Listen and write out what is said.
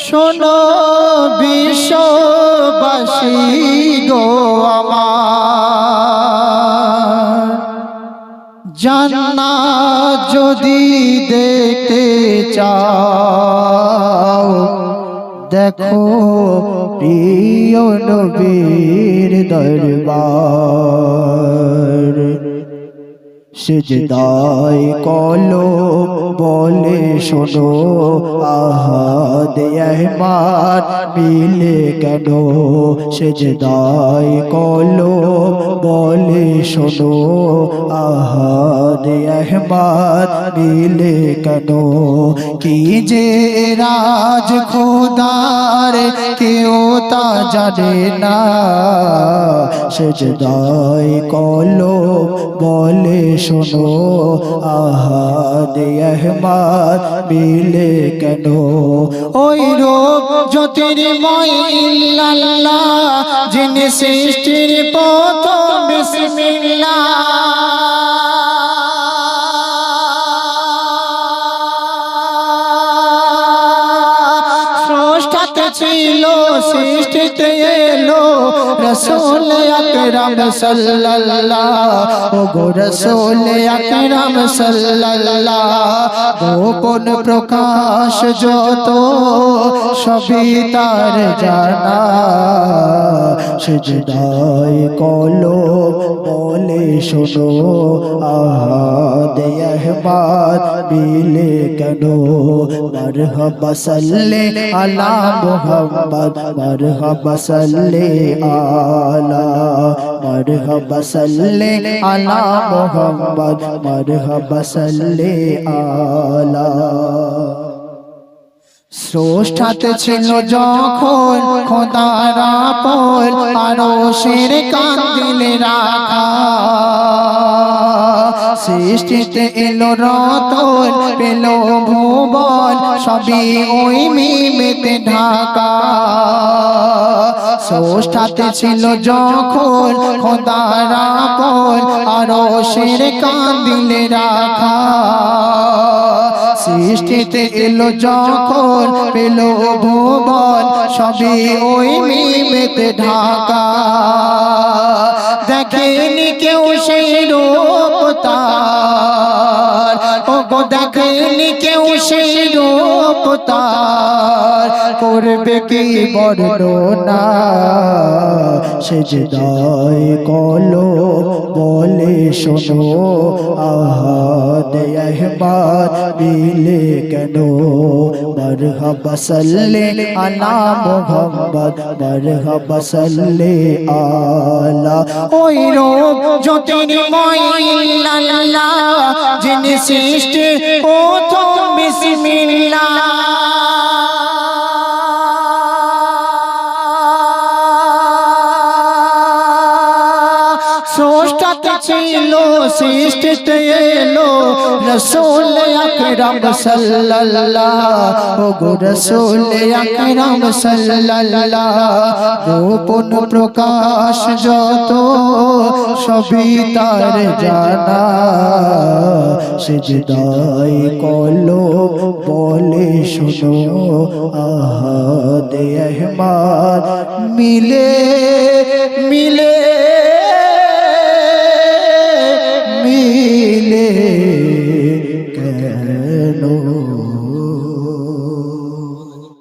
শোনো বিশ্ববাসী গো আমার, জান্নাত যদি দেখতে চাও দেখো প্রিয় নবীর দরবার। সিজদায় কলব বলে শোনো আহাদ আহমদ মিলে কেন। সিজদায় কলব বলে শোনো আহাদ আহমদ মিলে কেন। কি যে রাজ খোদার কেউ তা জানে না। সিজদায় কলব বলে শোনো আহাদ আহমদ মিলে কেন। ওই রূপ জ্যোতির্ময় ইল্লাল্লাহ, যিনি সৃষ্টির প্রথম বিসমিল্লাহ। স্রষ্টাতে ছিল সৃষ্টিতে এলো রসূল আকরাম সাল্লাল্লাহ। ও গো রসূল আকরাম সাল্লাল্লাহ, গোপন প্রকাশ যত সবই তার জানা। সিজদায় কলব বলে শোনো আহাদ আহমদ মিলে কেন। মারহাবা সাল্লি আলা মুহাম্মদ, মারহাবা সাল্লি আলা, মারহাবা সাল্লি আলা মুহাম্মদ, মারহাবা সাল্লি আলা। স্রষ্টাতে ছিল যখন খোদার আপন, আরশের কান্দিলে রাখা। সৃষ্টিতে এলো রতন পেল ভুবন, সবই ওই মিমেতে ঢাকা। স্রষ্টাতে ছিল যখন খোদার আপন, আরশের কান্দিলে রাখা। সৃষ্টিতে এলো যখন পেল ভুবন, সবই ওই মিমেতে ঢাকা। দেখেনি কেউ সেই রূপ তার, ও গো দেখেনি কেউ সেই রূপ তার, করবে কি বর্ণনা। সিজদায় কলব বলে শোনো আহাদ আহমদ মিলে কেন। মারহাবা সাল্লি আলা মুহাম্মদ, মারহাবা সাল্লি আলা। ওই রূপ জ্যোতির্ময় ইল্লাল্লাহ, যিনি সৃষ্টি প্রথম বিসমিল্লাহ। স্রষ্টাতে ছিল সৃষ্টিতে এলো রসূল আকরাম সাল্লাল্লাহ। ও গো রসূল আকরাম সাল্লাল্লাহ, গোপন প্রকাশ যত সবই তার জানা। সিজদায় কলব বলে শোনো আহাদ আহমদ মিলে মিলে